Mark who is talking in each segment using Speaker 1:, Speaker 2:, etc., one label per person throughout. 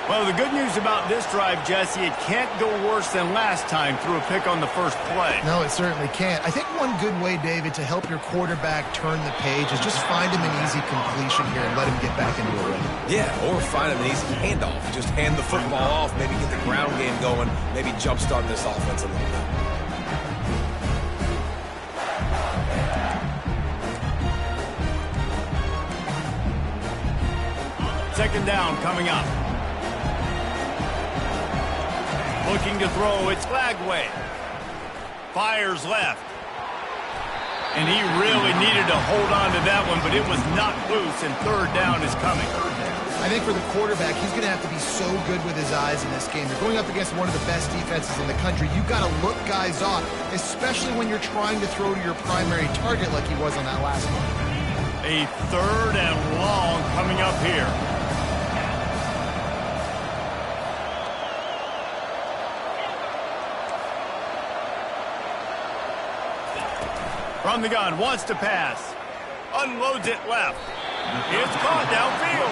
Speaker 1: Well, the good news about this drive, Jesse, it can't go worse than last time through a pick on the first play.
Speaker 2: No, it certainly can't. I think one good way, David, to help your quarterback turn the page is just find him an easy completion here and let him get back into a rhythm.
Speaker 3: Yeah, or find him an easy handoff. Just hand the football off, maybe get the ground game going, maybe jumpstart this offense a little bit.
Speaker 1: Second down coming up. Looking to throw, it's Lagway. Fires left. And he really needed to hold on to that one, but it was not loose, and third down is coming.
Speaker 2: I think for the quarterback, he's going to have to be so good with his eyes in this game. You're going up against one of the best defenses in the country. You've got to look guys off, especially when you're trying to throw to your primary target like he was on that last one.
Speaker 1: A third and long coming up here. From the gun, wants to pass. Unloads it left. It's caught downfield.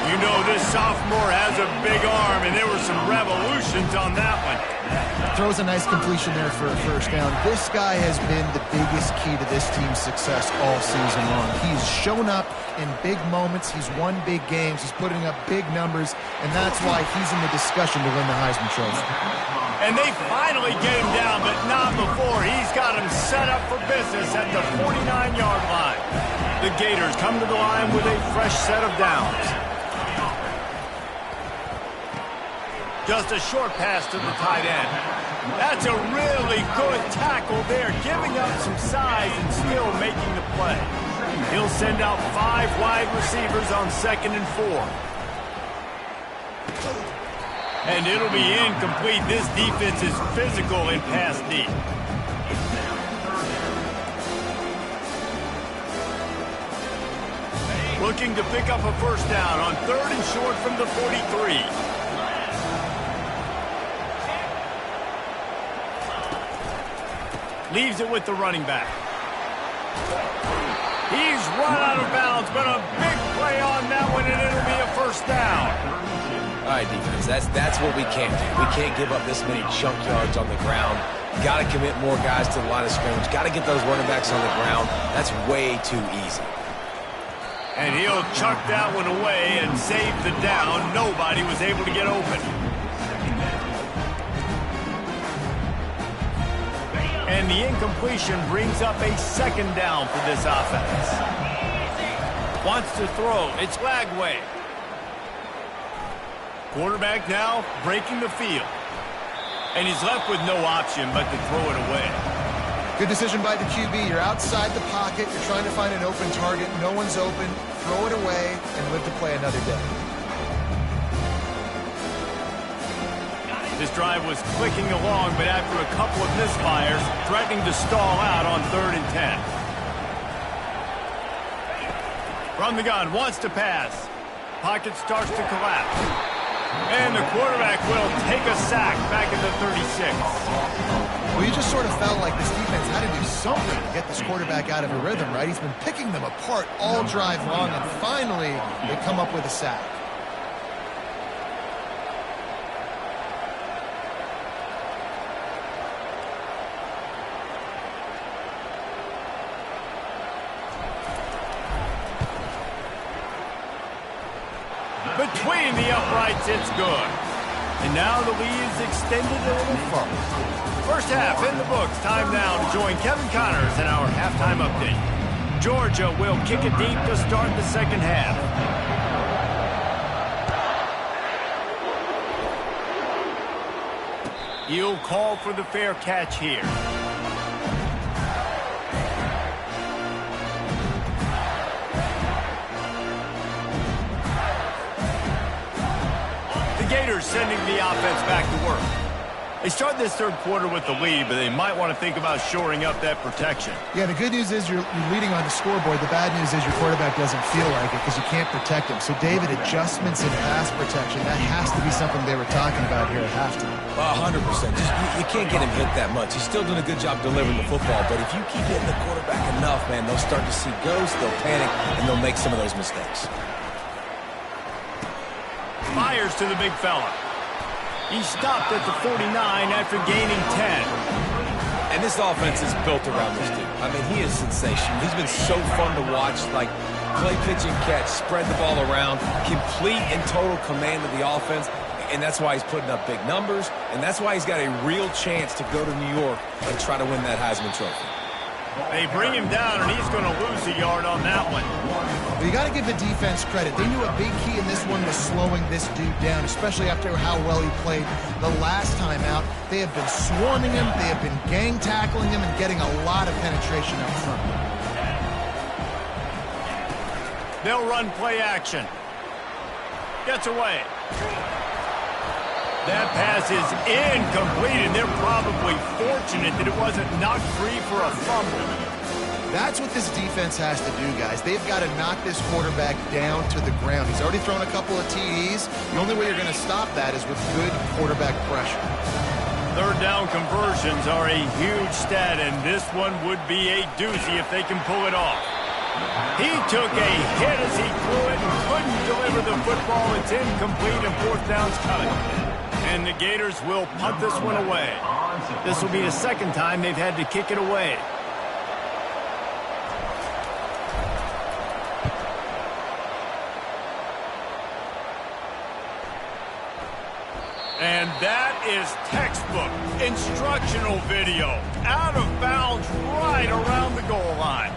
Speaker 1: You know this sophomore has a big arm, and there were some revolutions on that one.
Speaker 2: Throws a nice completion there for a first down. This guy has been the biggest key to this team's success all season long. He's shown up in big moments. He's won big games. He's putting up big numbers, and that's why he's in the discussion to win the Heisman Trophy.
Speaker 1: And they finally get him down, but not before. He's got him set up for business at the 49-yard line. The Gators come to the line with a fresh set of downs. Just a short pass to the tight end. That's a really good tackle there, giving up some size and still making the play. He'll send out 5 wide receivers on 2nd and 4. And it'll be incomplete. This defense is physical in pass deep. Looking to pick up a first down on 3rd and short from the 43. Leaves it with the running back. He's run out of bounds, but a big play on that one, and it'll be a first down.
Speaker 3: All right, defense, that's what we can't do. We can't give up this many chunk yards on the ground. Got to commit more guys to the line of scrimmage. Got to get those running backs on the ground. That's way too easy.
Speaker 1: And he'll chuck that one away and save the down. Nobody was able to get open. And the incompletion brings up a 2nd down for this offense. Wants to throw. It's Lagway. Quarterback now breaking the field. And he's left with no option but to throw it away.
Speaker 2: Good decision by the QB. You're outside the pocket. You're trying to find an open target. No one's open. Throw it away and live to play another day.
Speaker 1: This drive was clicking along, but after a couple of misfires, threatening to stall out on 3rd and 10. From the gun, wants to pass. Pocket starts to collapse. And the quarterback will take a sack back at the 36.
Speaker 2: Well, you just sort of felt like this defense had to do something to get this quarterback out of a rhythm, right? He's been picking them apart all drive long, and finally they come up with a sack.
Speaker 1: Between the uprights, it's good. And now the lead is extended a little further. First half in the books. Time now to join Kevin Connors in our halftime update. Georgia will kick it deep to start the second half. He'll call for the fair catch here. Gators sending the offense back to work. They start this third quarter with the lead, but they might want to think about shoring up that protection.
Speaker 2: Yeah, the good news is you're leading on the scoreboard. The bad news is your quarterback doesn't feel like it because you can't protect him. So, David, adjustments in pass protection, that has to be something they were talking about here at halftime.
Speaker 3: 100%. You can't get him hit that much. He's still doing a good job delivering the football, but if you keep hitting the quarterback enough, man, they'll start to see ghosts, they'll panic, and they'll make some of those mistakes.
Speaker 1: Fires to the big fella. He stopped at the 49 after gaining 10.
Speaker 3: And this offense is built around this dude. I mean, he is sensational. He's been so fun to watch, like play, pitch, and catch, spread the ball around, complete and total command of the offense. And that's why he's putting up big numbers, and that's why he's got a real chance to go to New York and try to win that Heisman Trophy.
Speaker 1: They bring him down, and he's going to lose a yard on that one.
Speaker 2: Well, you got to give the defense credit. They knew a big key in this one was slowing this dude down, especially after how well he played the last time out. They have been swarming him, they have been gang tackling him, and getting a lot of penetration up front.
Speaker 1: They'll run play action. Gets away. That pass is incomplete, and they're probably fortunate that it wasn't knocked free for a fumble.
Speaker 2: That's what this defense has to do, guys. They've got to knock this quarterback down to the ground. He's already thrown a couple of TDs. The only way you're going to stop that is with good quarterback pressure.
Speaker 1: Third down conversions are a huge stat, and this one would be a doozy if they can pull it off. He took a hit as he threw it and couldn't deliver the football. It's incomplete, and fourth down's coming. And the Gators will punt this one away. This will be the second time they've had to kick it away. And that is textbook instructional video. Out of bounds right around the goal line.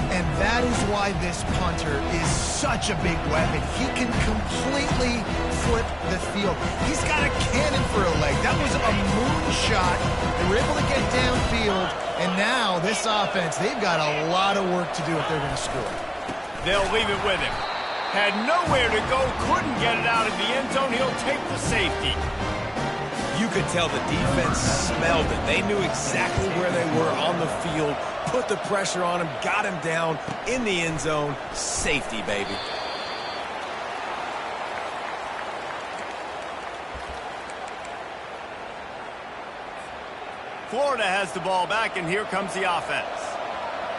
Speaker 2: And that is why this punter is such a big weapon. He can completely flip the field. He's got a cannon for a leg. That was a moonshot. They were able to get downfield, and now this offense, they've got a lot of work to do if they're going to score.
Speaker 1: They'll leave it with him. Had nowhere to go, couldn't get it out of the end zone. He'll take the safety.
Speaker 3: You could tell the defense smelled it. They knew exactly where they were on the field, put the pressure on him, got him down in the end zone. Safety, baby.
Speaker 1: Florida has the ball back, and here comes the offense.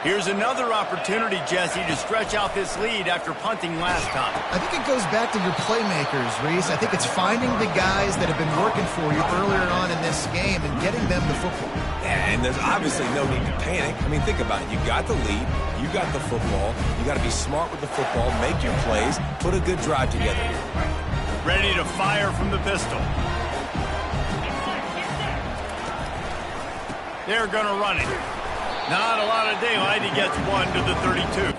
Speaker 1: Here's another opportunity, Jesse, to stretch out this lead after punting last time.
Speaker 2: I think it goes back to your playmakers, Reese. I think it's finding the guys that have been working for you earlier on in this game and getting them the football.
Speaker 3: Yeah, and there's obviously no need to panic. I mean, think about it. You got the lead. You got the football. You got to be smart with the football, make your plays, put a good drive together here.
Speaker 1: Ready to fire from the pistol. They're going to run it. Not a lot of daylight. He gets one to the 32.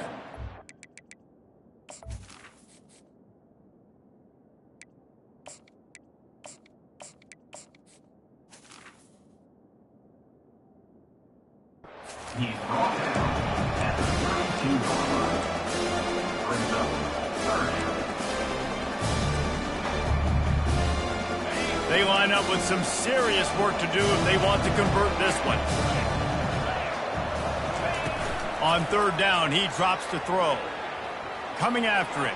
Speaker 4: He's brought down at the 32 line. Brings up third.
Speaker 1: They line up with some serious work to do if they want to convert this one. On third down, he drops to throw. Coming after it.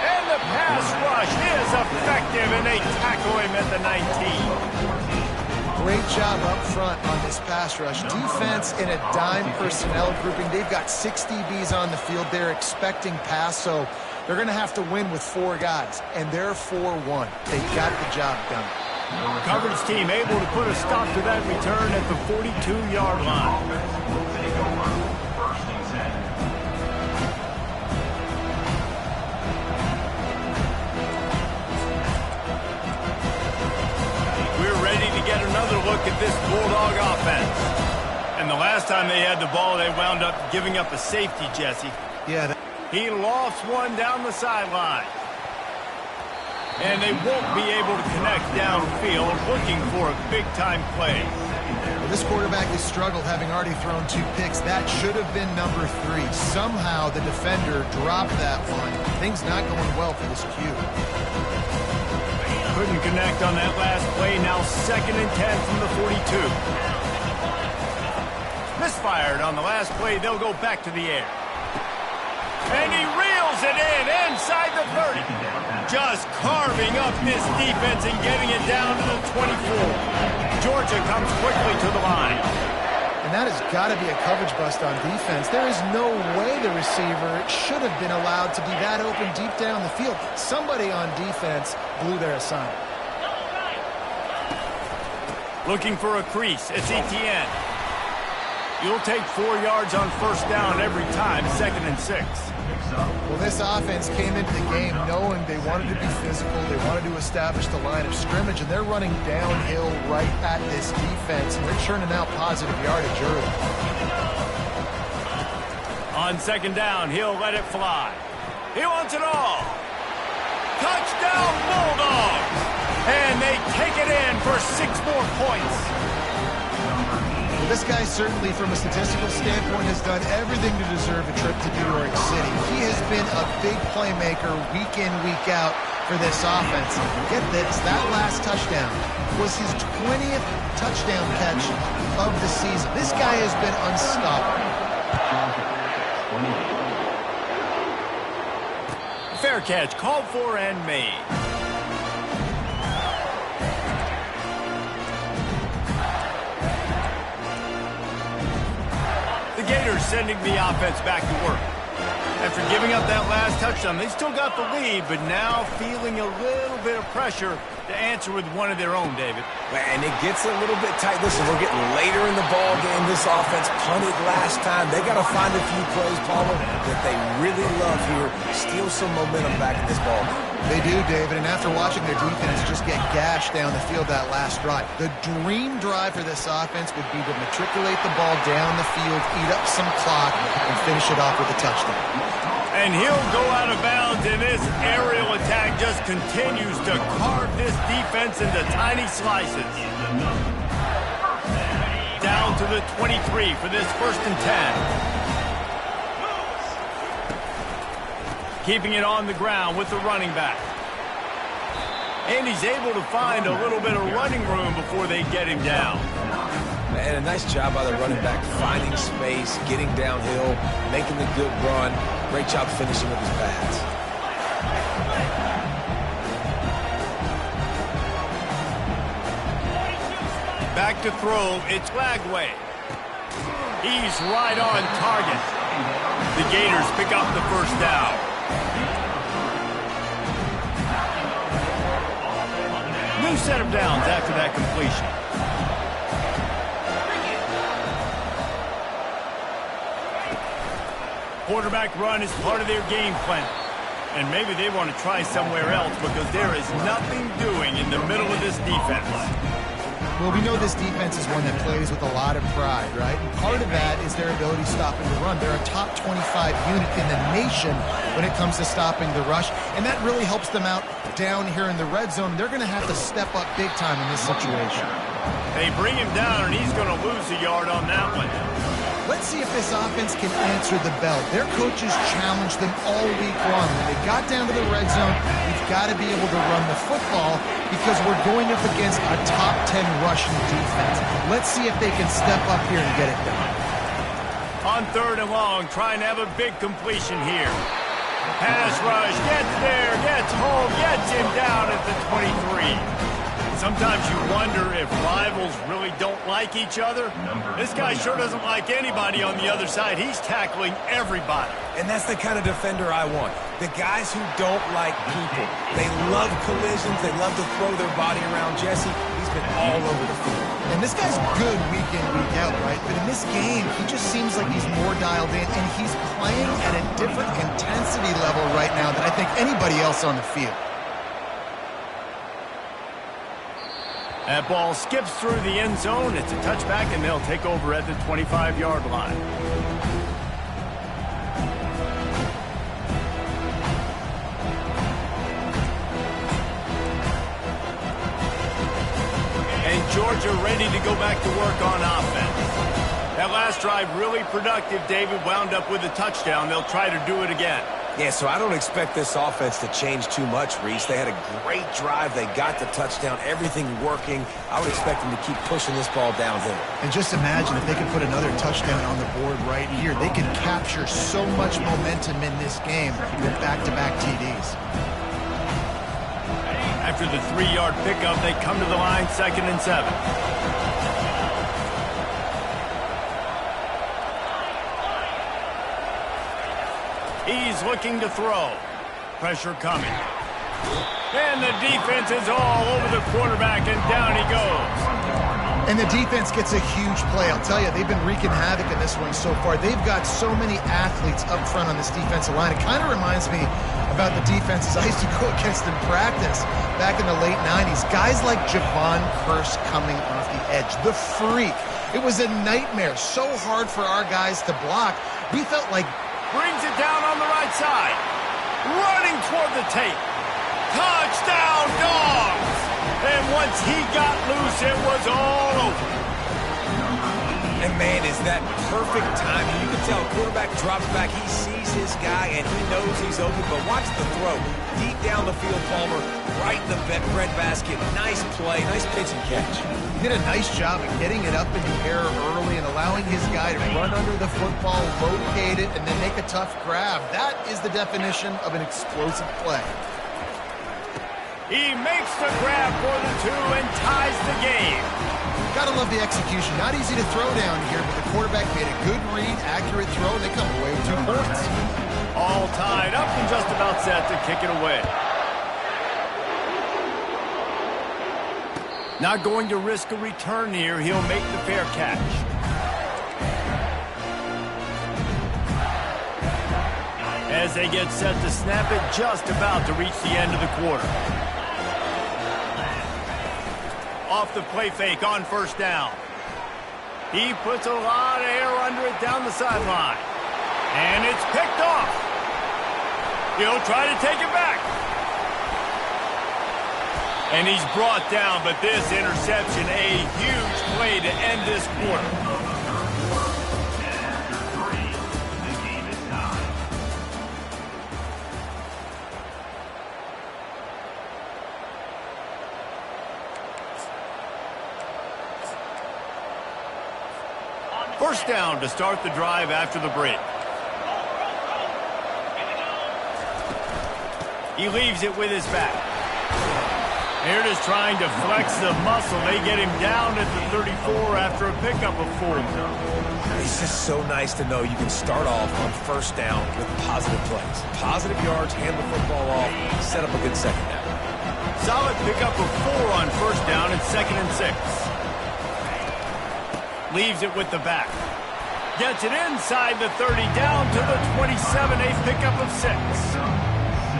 Speaker 1: And the pass rush is effective, and they tackle him at the 19.
Speaker 2: Great job up front on this pass rush. Defense in a dime personnel grouping. They've got 6 DBs on the field. They're expecting pass, so they're going to have to win with 4 guys, and they're 4-1. They got the job done.
Speaker 1: Coverage team able to put a stop to that return at the 42-yard line. We're ready to get another look at this Bulldog offense. And the last time they had the ball, they wound up giving up a safety, Jesse.
Speaker 2: Yeah.
Speaker 1: He lofts one down the sideline. And they won't be able to connect downfield, looking for a big-time play.
Speaker 2: Well, this quarterback has struggled, having already thrown 2 picks. That should have been number 3. Somehow the defender dropped that one. Things not going well for this Q.
Speaker 1: Couldn't connect on that last play. Now 2nd and 10 from the 42. Misfired on the last play. They'll go back to the air. And he reels it in inside the 30. Just carving up this defense and getting it down to the 24. Georgia comes quickly to the line.
Speaker 2: And And that has got to be a coverage bust on defense. There is no way the receiver should have been allowed to be that open deep down the field. Somebody on defense blew their assignment.
Speaker 1: Looking for a crease. It's Etienne. You'll take 4 yards on first down every time, 2nd and 6.
Speaker 2: Well, this offense came into the game knowing they wanted to be physical, they wanted to establish the line of scrimmage, and they're running downhill right at this defense, and they're churning out positive yardage early.
Speaker 1: On 2nd down, he'll let it fly. He wants it all. Touchdown, Bulldogs! And they take it in for 6 more points.
Speaker 2: This guy certainly, from a statistical standpoint, has done everything to deserve a trip to New York City. He has been a big playmaker week in, week out for this offense. Get this, that last touchdown was his 20th touchdown catch of the season. This guy has been unstoppable.
Speaker 1: Fair catch, called for and made. The Gators sending the offense back to work. After giving up that last touchdown, they still got the lead, but now feeling a little bit of pressure to answer with one of their own, David.
Speaker 3: And it gets a little bit tight. Listen, we're getting later in the ball game. This offense punted last time. They got to find a few plays, Palmer, that they really love here. Steal some momentum back in this ball game.
Speaker 2: They do, David, and after watching their defense just get gashed down the field that last drive, the dream drive for this offense would be to matriculate the ball down the field, eat up some clock, and finish it off with a touchdown.
Speaker 1: And he'll go out of bounds, and this aerial attack just continues to carve this defense into tiny slices. Down to the 23 for this 1st and 10. Keeping it on the ground with the running back. And he's able to find a little bit of running room before they get him down.
Speaker 3: And a nice job by the running back, finding space, getting downhill, making the good run. Great job finishing with his pads.
Speaker 1: Back to throw, it's Lagway. He's right on target. The Gators pick up the 1st down. New set of downs after that completion. Quarterback run is part of their game plan. And maybe they want to try somewhere else because there is nothing doing in the middle of this defense.
Speaker 2: Well, we know this defense is one that plays with a lot of pride, right? And part of that is their ability stopping the run. They're a top 25 unit in the nation when it comes to stopping the rush, and that really helps them out down here in the red zone. They're going to have to step up big time in this situation.
Speaker 1: They bring him down, and he's going to lose a yard on that one.
Speaker 2: Let's see if this offense can answer the bell. Their coaches challenged them all week long. When they got down to the red zone, we've got to be able to run the football because we're going up against a top 10 rushing defense. Let's see if they can step up here and get it done.
Speaker 1: On 3rd and long, trying to have a big completion here. Pass rush, gets there, gets home, gets him down at the 23. Sometimes you wonder if rivals really don't like each other. This guy sure doesn't like anybody on the other side. He's tackling everybody.
Speaker 3: And that's the kind of defender I want. The guys who don't like people. They love collisions. They love to throw their body around. Jesse, he's been all over the field.
Speaker 2: And this guy's good week in, week out, right? But in this game, he just seems like he's more dialed in, and he's playing at a different intensity level right now than I think anybody else on the field.
Speaker 1: That ball skips through the end zone. It's a touchback, and they'll take over at the 25-yard line. And Georgia ready to go back to work on offense. That last drive really productive. David wound up with a touchdown. They'll try to do it again.
Speaker 3: Yeah, so I don't expect this offense to change too much, Reese. They had a great drive. They got the touchdown, everything working. I would expect them to keep pushing this ball downhill.
Speaker 2: And just imagine if they could put another touchdown on the board right here. They could capture so much momentum in this game with back-to-back TDs.
Speaker 1: After the 3-yard pickup, they come to the line, 2nd and 7. He's looking to throw. Pressure coming. And the defense is all over the quarterback, and down he goes.
Speaker 2: And the defense gets a huge play. I'll tell you, they've been wreaking havoc in this one so far. They've got so many athletes up front on this defensive line. It kind of reminds me about the defenses I used to go against in practice back in the late 90s. Guys like Javon Curse coming off the edge. The freak. It was a nightmare. So hard for our guys to block. We felt like...
Speaker 1: Brings it down on the right side. Running toward the tape. Touchdown, Dogs! And once he got loose, it was all over.
Speaker 3: And, man, is that perfect timing. You can tell quarterback drops back. He sees his guy, and he knows he's open. But watch the throw. Deep down the field, Palmer, right in the breadbasket. Nice play, nice pitch and catch.
Speaker 2: He did a nice job of getting it up in the air early and allowing his guy to run under the football, locate it, and then make a tough grab. That is the definition of an explosive play.
Speaker 1: He makes the grab for the 2 and ties the game.
Speaker 2: Gotta love the execution. Not easy to throw down here, but the quarterback made a good read, accurate throw, and they come away with 2 points.
Speaker 1: All tied up and just about set to kick it away. Not going to risk a return here. He'll make the fair catch. As they get set to snap it, just about to reach the end of the quarter. Off the play fake on first down. He puts a lot of air under it down the sideline. And it's picked off. He'll try to take it back. And he's brought down, but this interception, a huge play to end this quarter.
Speaker 4: The game is tied.
Speaker 1: First down to start the drive after the break. He leaves it with his back. Here it is trying to flex the muscle. They get him down at the 34 after a pickup of 4.
Speaker 3: It's just so nice to know you can start off on first down with positive plays. Positive yards, hand the football off, set up a good second down.
Speaker 1: Solid pickup of 4 on first down and 2nd and 6. Leaves it with the back. Gets it inside the 30, down to the 27, a pickup of 6.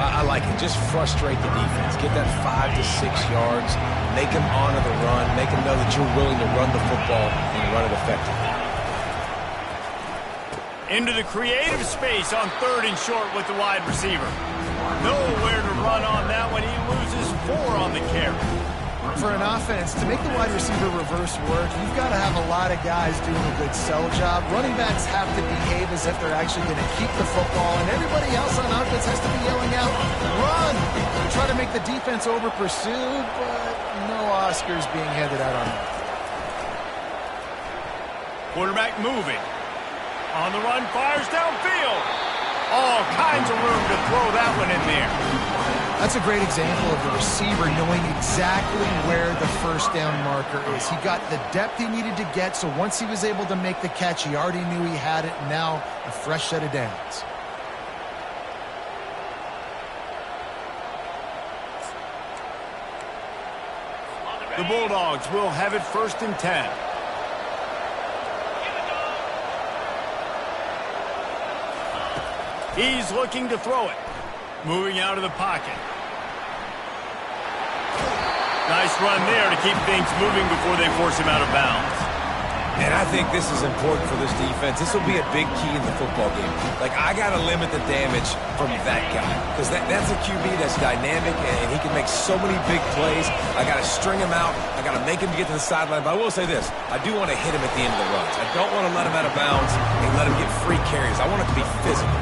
Speaker 3: I like it. Just frustrate the defense. Get that 5 to 6 yards. Make them honor the run. Make them know that you're willing to run the football and run it effectively.
Speaker 1: Into the creative space on 3rd and short with the wide receiver. Nowhere to run on that one. He loses 4 on the carry.
Speaker 2: For an offense, to make the wide receiver reverse work, you've got to have a lot of guys doing a good sell job. Running backs have to behave as if they're actually going to keep the football, and everybody else on offense has to be yelling out, run! To try to make the defense over-pursued, but no Oscars being handed out on that.
Speaker 1: Quarterback moving. On the run, fires downfield. All kinds of room to throw that one in there.
Speaker 2: That's a great example of the receiver knowing exactly where the first down marker is. He got the depth he needed to get, so once he was able to make the catch, he already knew he had it. Now, a fresh set of downs.
Speaker 1: The Bulldogs will have it 1st and 10. He's looking to throw it. Moving out of the pocket. Nice run there to keep things moving before they force him out of bounds.
Speaker 3: And I think this is important for this defense. This will be a big key in the football game. Like, I got to limit the damage from that guy. Because that's a QB that's dynamic, and he can make so many big plays. I got to string him out. I got to make him get to the sideline. But I will say this. I do want to hit him at the end of the runs. I don't want to let him out of bounds and let him get free carries. I want it to be physical.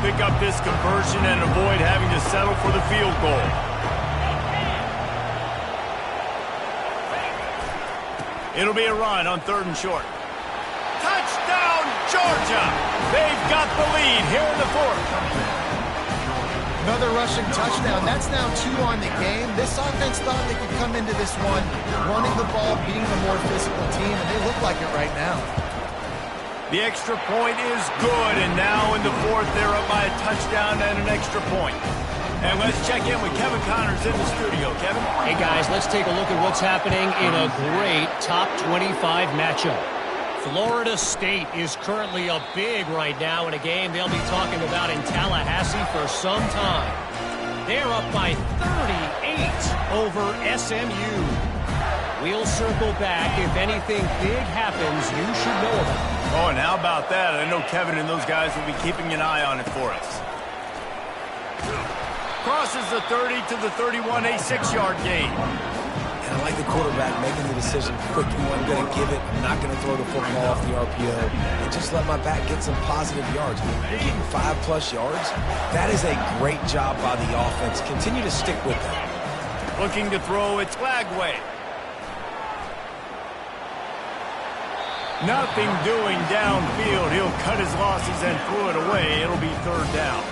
Speaker 1: Pick up this conversion and avoid having to settle for the field goal. It'll be a run on 3rd and short. Touchdown, Georgia! They've got the lead here in the 4th.
Speaker 2: Another rushing touchdown. That's now 2 on the game. This offense thought they could come into this one running the ball, being the more physical team, and they look like it right now.
Speaker 1: The extra point is good, and now in the fourth, they're up by a touchdown and an extra point. And let's check in with Kevin Connors in the studio. Kevin?
Speaker 5: Hey, guys, let's take a look at what's happening in a great top 25 matchup. Florida State is currently up big right now in a game they'll be talking about in Tallahassee for some time. They're up by 38 over SMU. We'll circle back. If anything big happens, you should know about it.
Speaker 1: Oh, and how about that? I know Kevin and those guys will be keeping an eye on it for us. Crosses the 30 to the 31, a 6-yard gain.
Speaker 3: And I like the quarterback making the decision quickly. I'm going to give it. I'm not going to throw the football off the RPO. And just let my back get some positive yards. You're getting 5+ yards. That is a great job by the offense. Continue to stick with that.
Speaker 1: Looking to throw, it's Lagway. Nothing doing downfield. He'll cut his losses and throw it away. It'll be 3rd down.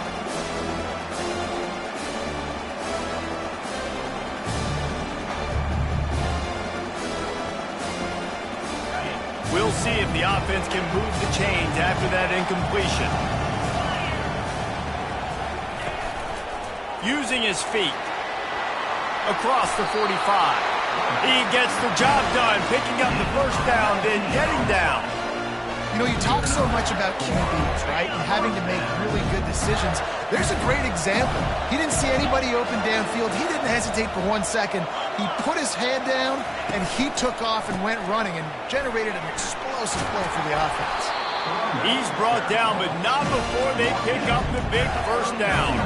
Speaker 1: We'll see if the offense can move the chains after that incompletion. Using his feet. Across the 45. He gets the job done, picking up the 1st down, then getting down.
Speaker 2: You know, you talk so much about QBs, right, and having to make really good decisions. There's a great example. He didn't see anybody open downfield. He didn't hesitate for 1 second. He put his head down, and he took off and went running and generated an explosive play for the offense.
Speaker 1: He's brought down, but not before they pick up the big 1st down.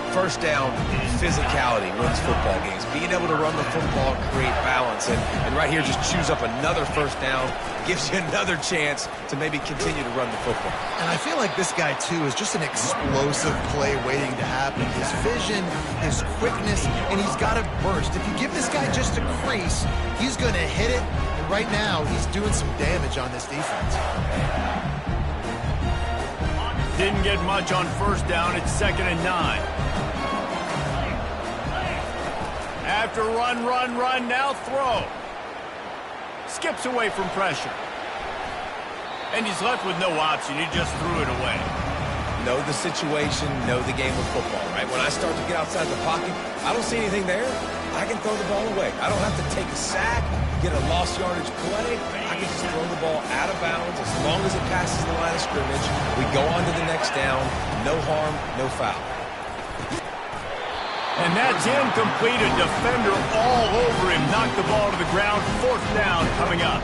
Speaker 3: 1st down, physicality wins football games. Being able to run the football, create balance, and right here just choose up another 1st down, gives you another chance to maybe continue to run the football.
Speaker 2: And I feel like this guy, too, is just an explosive play waiting to happen. His vision, his quickness, and he's got a burst. If you give this guy just a crease, he's going to hit it. And right now, he's doing some damage on this defense.
Speaker 1: Didn't get much on 1st down. It's 2nd and 9. After run, now throw. Skips away from pressure. And he's left with no option. He just threw it away.
Speaker 3: Know the situation, know the game of football, right? When I start to get outside the pocket, I don't see anything there. I can throw the ball away. I don't have to take a sack, get a lost yardage play. I can just throw the ball out of bounds as long as it passes the line of scrimmage. We go on to the next down. No harm, no foul.
Speaker 1: And that's incomplete. A defender all over him. Knocked the ball to the ground. 4th down coming up.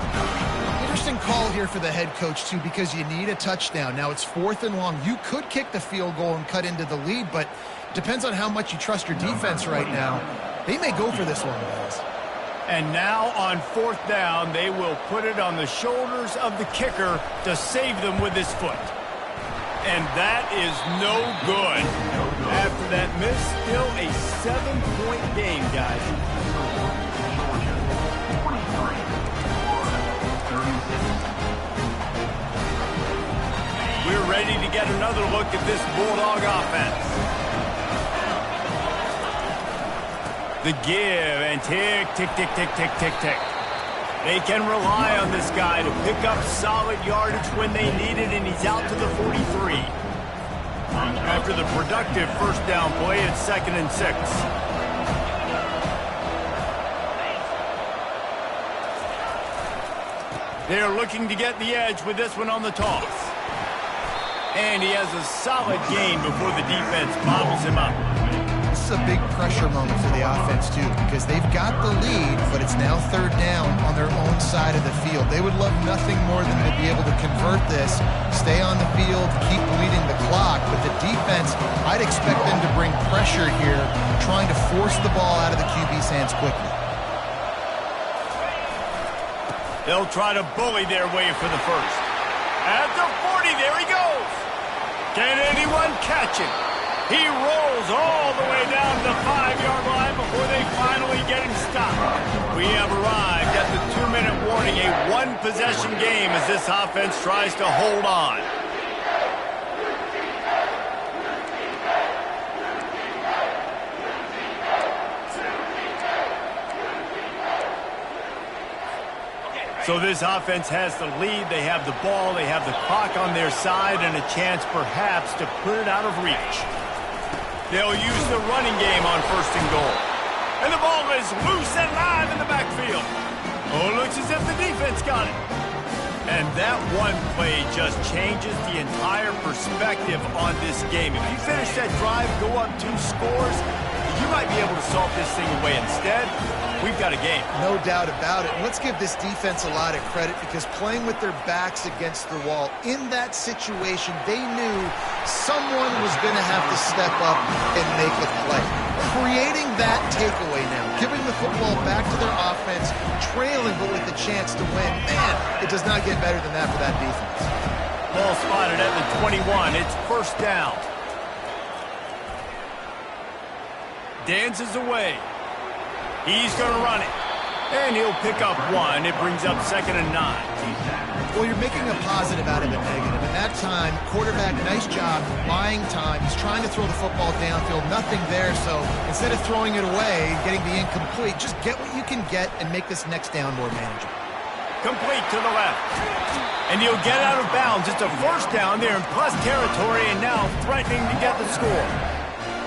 Speaker 2: Interesting call here for the head coach, too, because you need a touchdown. Now it's 4th and long. You could kick the field goal and cut into the lead, but it depends on how much you trust your defense right now. They may go for this one, guys.
Speaker 1: And now on 4th down, they will put it on the shoulders of the kicker to save them with his foot. And that is no good. After that miss, still a 7-point game, guys. We're ready to get another look at this Bulldog offense. The give and tick, tick, tick, tick, tick, tick, tick. They can rely on this guy to pick up solid yardage when they need it, and he's out to the 43. After the productive 1st down play, it's 2nd and 6. They're looking to get the edge with this one on the toss. And he has a solid gain before the defense bobbles him up.
Speaker 2: This is a big pressure moment for the offense, too, because they've got the lead, but it's now 3rd down on their own side of the field. They would love nothing more than to be able to convert this, stay on the field, keep bleeding the clock, but the defense, I'd expect them to bring pressure here, trying to force the ball out of the QB's hands quickly.
Speaker 1: They'll try to bully their way for the 1st. At the 40, there he goes. Can anyone catch him? He rolls all the way down the 5-yard line before they finally get him stopped. We have arrived at the 2-minute warning, a 1-possession game as this offense tries to hold on. So this offense has the lead. They have the ball. They have the clock on their side and a chance perhaps to put it out of reach. They'll use the running game on 1st and goal. And the ball is loose and live in the backfield. Oh, it looks as if the defense got it. And that one play just changes the entire perspective on this game. If you finish that drive, go up 2 scores, you might be able to solve this thing away. Instead, we've got a game.
Speaker 2: No doubt about it. And let's give this defense a lot of credit because playing with their backs against the wall, in that situation, they knew someone was going to have to step up and make a play. Creating that takeaway now, giving the football back to their offense, trailing but with the chance to win. Man, it does not get better than that for that defense.
Speaker 1: Ball spotted at the 21. It's 1st down. Dances away. He's going to run it. And he'll pick up 1. It brings up 2nd and 9.
Speaker 2: Well, you're making a positive out of a negative. And that time, quarterback, nice job, buying time. He's trying to throw the football downfield. Nothing there, so instead of throwing it away, getting the incomplete, just get what you can get and make this next down more manageable.
Speaker 1: Complete to the left. And he'll get out of bounds. It's a 1st down there in plus territory and now threatening to get the score.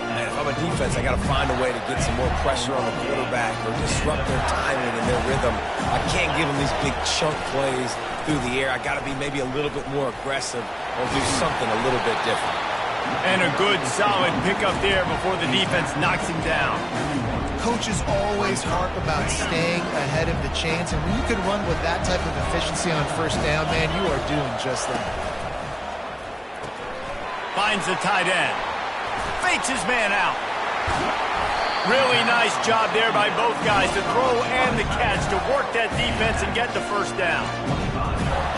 Speaker 3: And if I'm a defense, I got to find a way to get some more pressure on the quarterback or disrupt their timing and their rhythm. I can't give them these big chunk plays through the air. I got to be maybe a little bit more aggressive or do something a little bit different.
Speaker 1: And a good, solid pickup there before the defense knocks him down.
Speaker 2: Coaches always harp about staying ahead of the chains, and when you can run with that type of efficiency on 1st down, man, you are doing just that.
Speaker 1: Finds the tight end. Fakes his man out. Really nice job there by both guys to throw and the catch to work that defense and get the 1st down.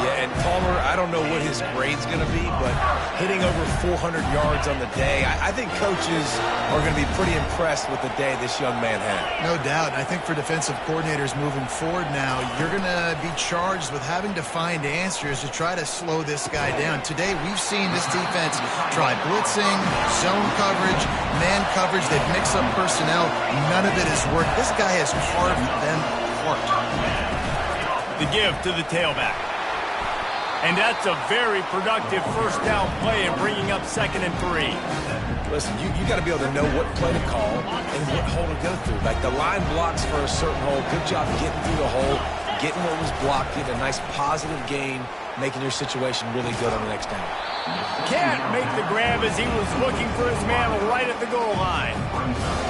Speaker 3: Yeah, and Palmer, I don't know what his grade's going to be, but hitting over 400 yards on the day, I think coaches are going to be pretty impressed with the day this young man had.
Speaker 2: No doubt. And I think for defensive coordinators moving forward now, you're going to be charged with having to find answers to try to slow this guy down. Today, we've seen this defense try blitzing, zone coverage, man coverage. They've mixed up personnel. None of it has worked. This guy has carved them apart.
Speaker 1: The give to the tailback. And that's a very productive 1st down play and bringing up 2nd and 3.
Speaker 3: Listen, you got to be able to know what play to call and what hole to go through. Like the line blocks for a certain hole. Good job getting through the hole, getting what was blocked, getting a nice positive gain, making your situation really good on the next down.
Speaker 1: Can't make the grab as he was looking for his man right at the goal line.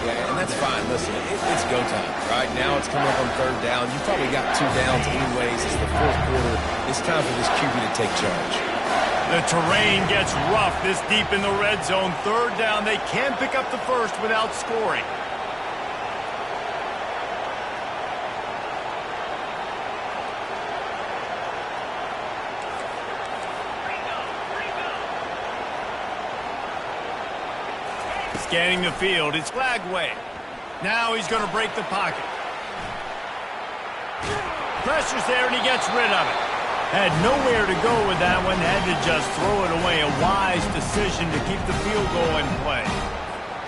Speaker 3: Yeah, and that's fine. Listen, it's go time. Right now it's coming up on 3rd down. You probably got 2 downs anyways. It's the 4th quarter. It's time for this QB to take charge.
Speaker 1: The terrain gets rough this deep in the red zone. 3rd down. They can pick up the 1st without scoring. Scanning the field, it's Flagway. Now he's going to break the pocket. Pressure's there and he gets rid of it. Had nowhere to go with that one, had to just throw it away. A wise decision to keep the field goal in play.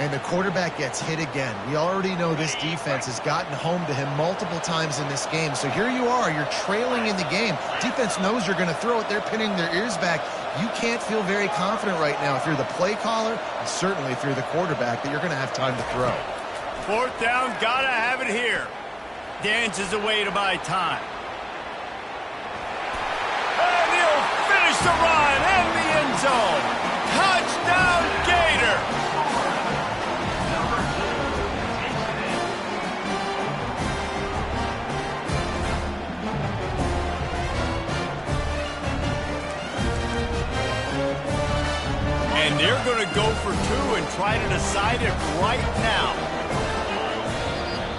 Speaker 2: And the quarterback gets hit again. We already know this defense has gotten home to him multiple times in this game. So here you are, you're trailing in the game. Defense knows you're going to throw it. They're pinning their ears back. You can't feel very confident right now if you're the play caller, and certainly if you're the quarterback, that you're going to have time to throw.
Speaker 1: 4th down, gotta have it here. Dances away to buy time. And he'll finish the run in the end zone. Touchdown, Gator. And they're going to go for 2 and try to decide it right now.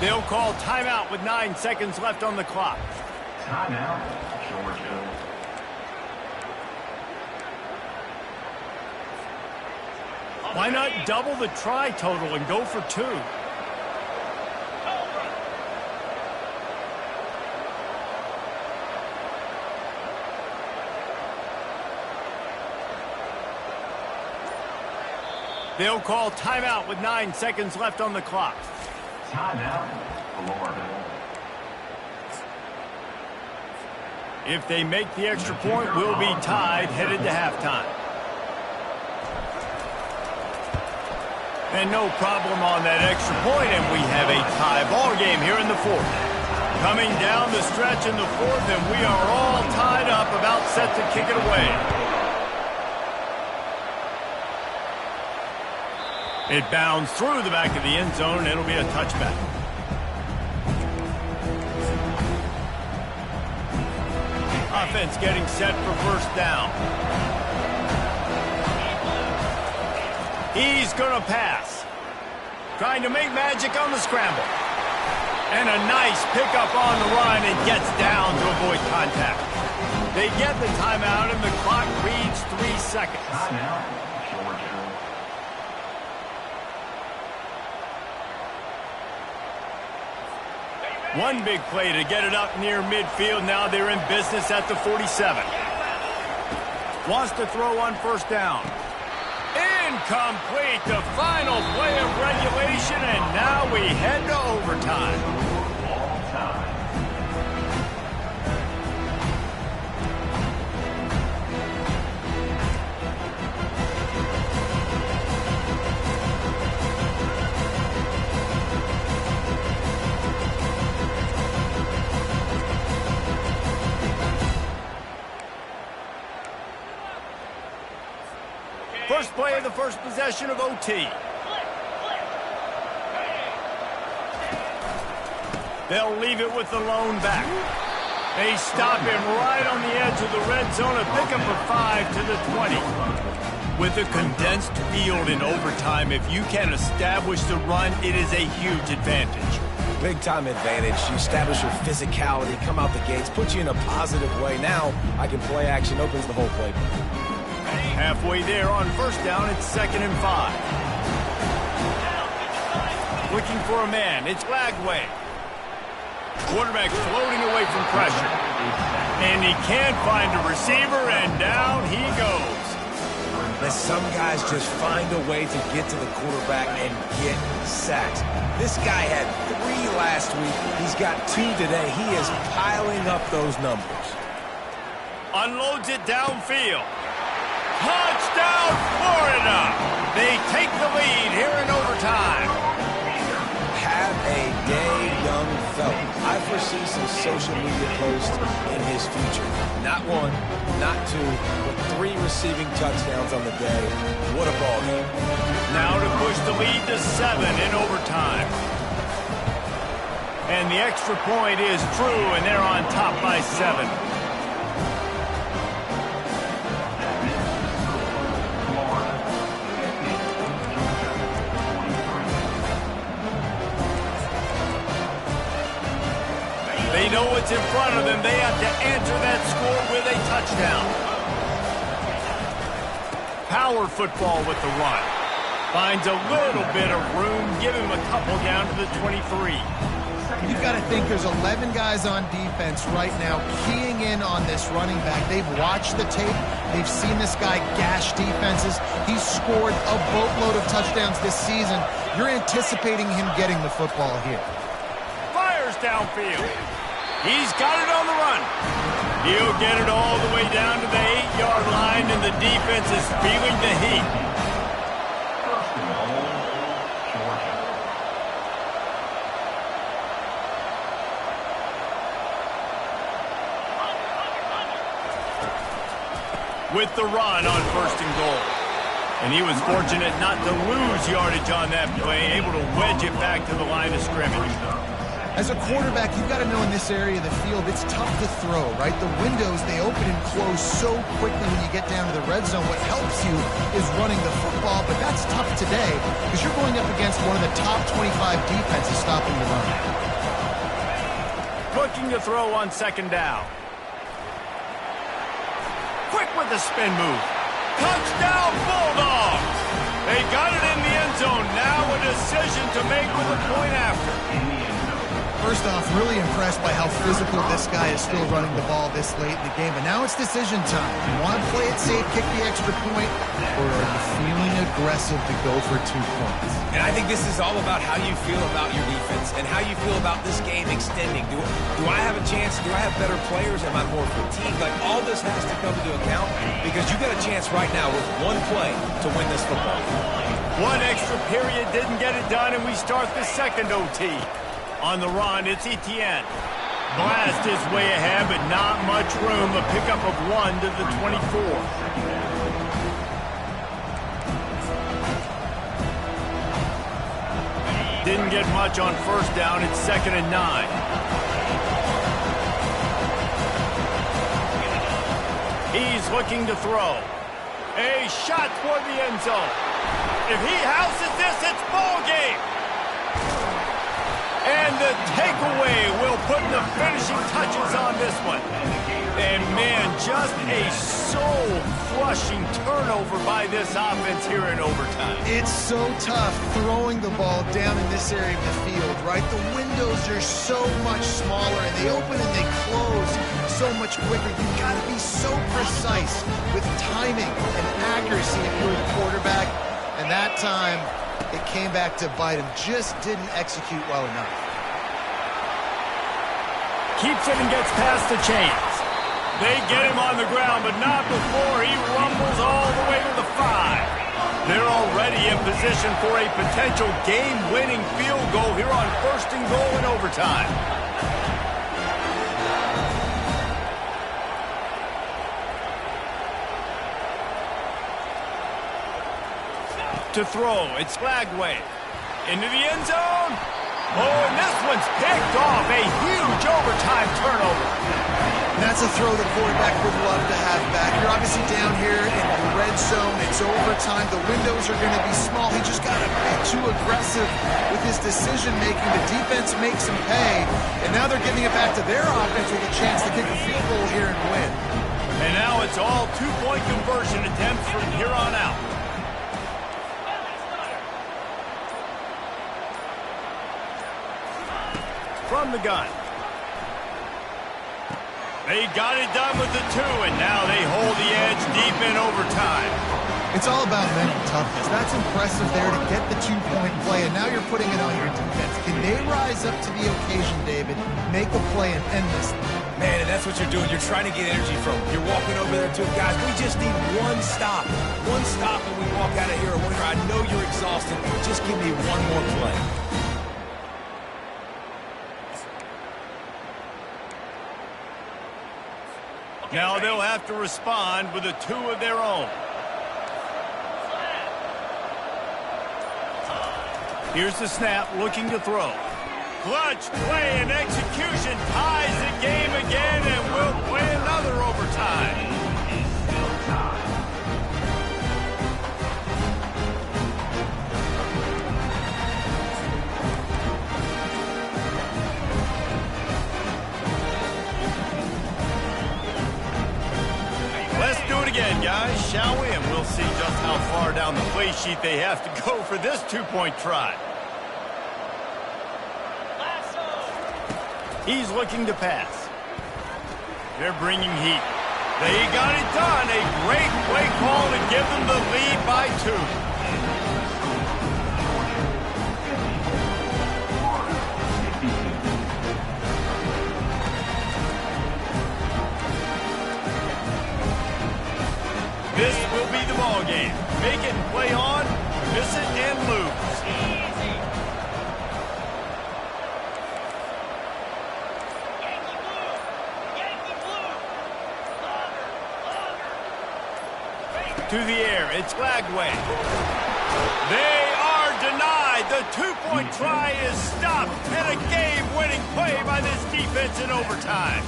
Speaker 1: They'll call timeout with 9 seconds left on the clock.
Speaker 4: Timeout, Georgia.
Speaker 1: Why not double the try total and go for 2? They'll call timeout with 9 seconds left on the clock.
Speaker 4: Timeout, Florida.
Speaker 1: If they make the extra point, we'll be tied headed to halftime. And no problem on that extra point, and we have a tie ball game here in the fourth. Coming down the stretch in the fourth, and we are all tied up, about set to kick it away. It bounds through the back of the end zone, and it'll be a touchback. Offense getting set for first down. He's going to pass. Trying to make magic on the scramble. And a nice pickup on the run and gets down to avoid contact. They get the timeout and the clock reads 3 seconds.
Speaker 4: Timeout, Georgia.
Speaker 1: One big play to get it up near midfield. Now they're in business at the 47. Wants to throw on first down. Incomplete. The final play of regulation, and now we head to overtime.
Speaker 4: All time.
Speaker 1: First play of the first possession of OT. They'll leave it with the lone back. They stop him right on the edge of the red zone, a pickup of 5 to the 20. With a condensed field in overtime, if you can establish the run, it is a huge advantage.
Speaker 3: Big-time advantage. You establish your physicality, come out the gates, put you in a positive way. Now, I can play action, opens the whole playbook.
Speaker 1: Halfway there on first down, it's 2nd and 5. Looking for a man, it's Lagway. Quarterback floating away from pressure. And he can't find a receiver, and down he goes.
Speaker 3: But some guys just find a way to get to the quarterback and get sacks. This guy had 3 last week. He's got 2 today. He is piling up those numbers.
Speaker 1: Unloads it downfield. Touchdown, Florida! They take the lead here in overtime.
Speaker 3: Have a day, young fella. I foresee some social media posts in his future. Not 1, not 2, but 3 receiving touchdowns on the day. What a ball game.
Speaker 1: Now to push the lead to 7 in overtime. And the extra point is true, and they're on top by 7. They know what's in front of them. They have to answer that score with a touchdown. Power football with the run. Finds a little bit of room. Give him a couple down to the 23.
Speaker 2: You've got to think there's 11 guys on defense right now keying in on this running back. They've watched the tape. They've seen this guy gash defenses. He's scored a boatload of touchdowns this season. You're anticipating him getting the football here.
Speaker 1: Fires downfield. He's got it on the run. He'll get it all the way down to the 8-yard line, and the defense is feeling the heat.
Speaker 4: First and goal, Georgia.
Speaker 1: With the run on first and goal. And he was fortunate not to lose yardage on that play, able to wedge it back to the line of scrimmage.
Speaker 2: As a quarterback, you've got to know in this area of the field, it's tough to throw, right? The windows, they open and close so quickly when you get down to the red zone. What helps you is running the football, but that's tough today because you're going up against one of the top 25 defenses stopping the run.
Speaker 1: Looking to throw on second down. Quick with the spin move. Touchdown, Bulldogs! They got it in the end zone. Now a decision to make with a point after.
Speaker 2: For First off, really impressed by how physical this guy is still running the ball this late in the game. But now it's decision time. You want to play it safe, kick the extra point, or are you feeling aggressive to go for 2 points?
Speaker 3: And I think this is all about how you feel about your defense and how you feel about this game extending. Do I have a chance? Do I have better players? Am I more fatigued? Like, all this has to come into account because you got a chance right now with one play to win this football.
Speaker 1: One extra period didn't get it done, and we start the second OT. On the run, it's Etienne. Blast his way ahead, but not much room. A pickup of 1 to the 24. Didn't get much on first down. It's 2nd and 9. He's looking to throw. A shot toward the end zone. If he houses this, it's ball game. And the takeaway will put the finishing touches on this one. And, man, just a soul-crushing turnover by this offense here in overtime.
Speaker 2: It's so tough throwing the ball down in this area of the field, right? The windows are so much smaller, and they open and they close so much quicker. You've got to be so precise with timing and accuracy if you're the quarterback. And that time, it came back to bite him. Just didn't execute well enough.
Speaker 1: Keeps it and gets past the chains. They get him on the ground, but not before he rumbles all the way to the 5. They're already in position for a potential game-winning field goal here on 1st and goal in overtime. To throw, it's Lagway. Into the end zone. Oh, and this one's picked off. A huge overtime turnover.
Speaker 2: And that's a throw the quarterback would love to have back. You're obviously down here in the red zone. It's overtime. The windows are going to be small. He just got a bit too aggressive with his decision-making. The defense makes him pay. And now they're giving it back to their offense with a chance to kick a field goal here and win.
Speaker 1: And now it's all 2-point conversion attempts from here on out. From the gun. They got it done with the 2, and now they hold the edge deep in overtime.
Speaker 2: It's all about mental toughness. That's impressive there to get the 2-point play, and now you're putting it on your defense. Can they rise up to the occasion, David, make a play and end this thing?
Speaker 3: Man, and that's what you're doing. You're trying to get energy from them. You're walking over there to them. Guys, we just need one stop. One stop, and we walk out of here a winner. I know you're exhausted. Just give me one more play.
Speaker 1: Now they'll have to respond with a 2 of their own. Here's the snap, looking to throw. Clutch play and execution ties the game again, and we'll play another overtime. Let's do it again, guys, shall we? And we'll see just how far down the play sheet they have to go for this 2-point try. He's looking to pass. They're bringing heat. They got it done. A great play call to give them the lead by 2. This will be the ball game. Make it and play on, miss it and lose. To the air, it's Lagway. They are denied. The 2-point try is stopped, and a game-winning play by this defense in overtime.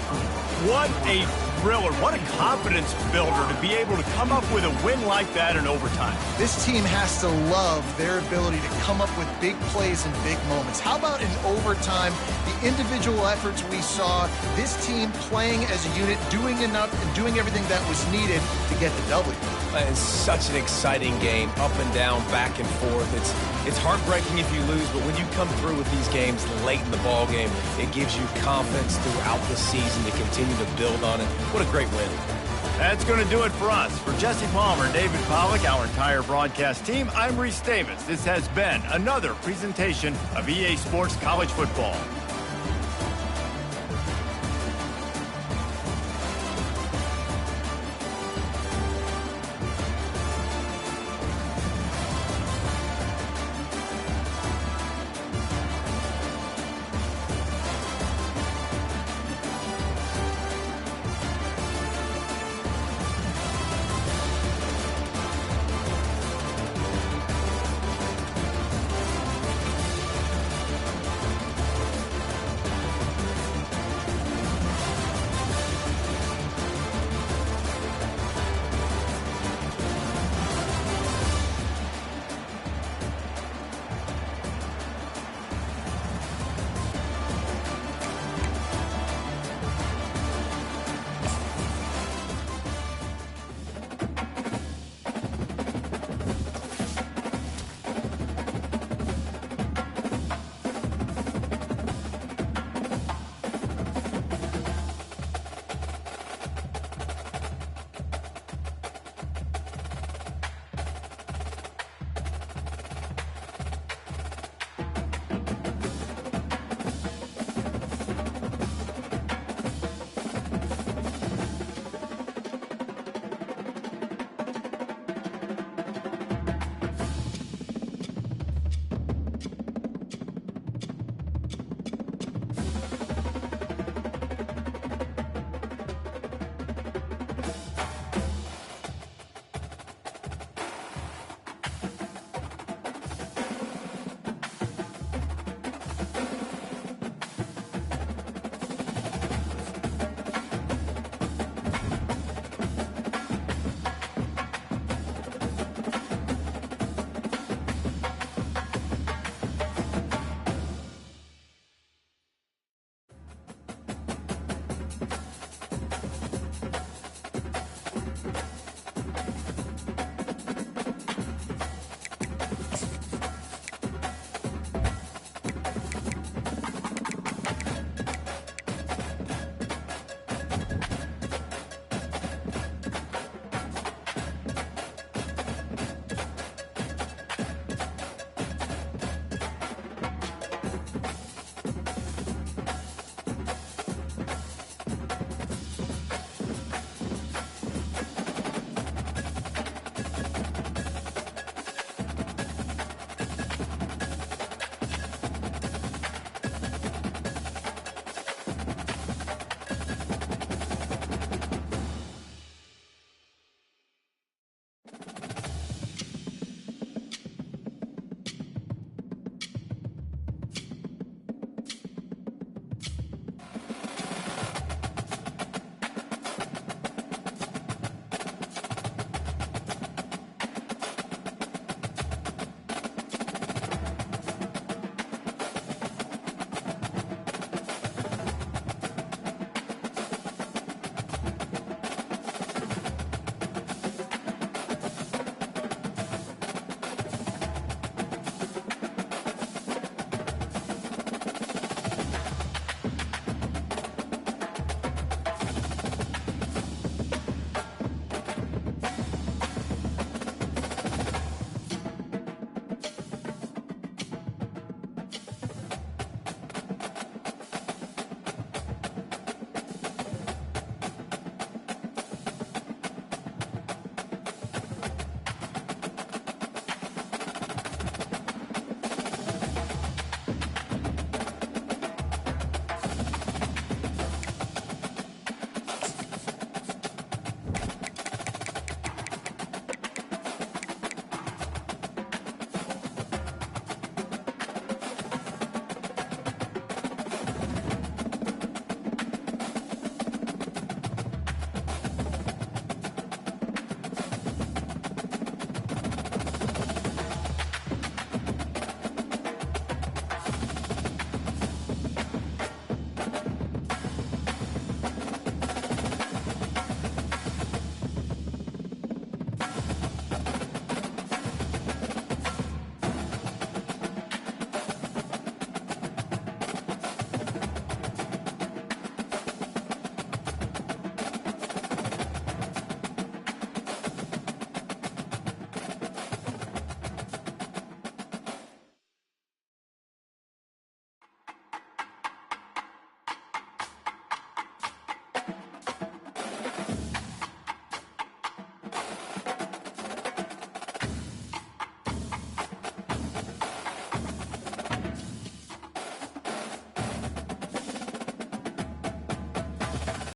Speaker 1: What a thriller. What a confidence builder to be able to come up with a win like that in overtime.
Speaker 2: This team has to love their ability to come up with big plays and big moments. How about in overtime, the individual efforts we saw, this team playing as a unit, doing enough and doing everything that was needed to get the W.
Speaker 3: It's such an exciting game, up and down, back and forth. It's It's heartbreaking if you lose, but when you come through with these games late in the ball game, it gives you confidence throughout the season to continue to build on it. What a great win.
Speaker 1: That's going to do it for us. For Jesse Palmer, David Pollack, our entire broadcast team, I'm Reese Davis. This has been another presentation of EA Sports College Football.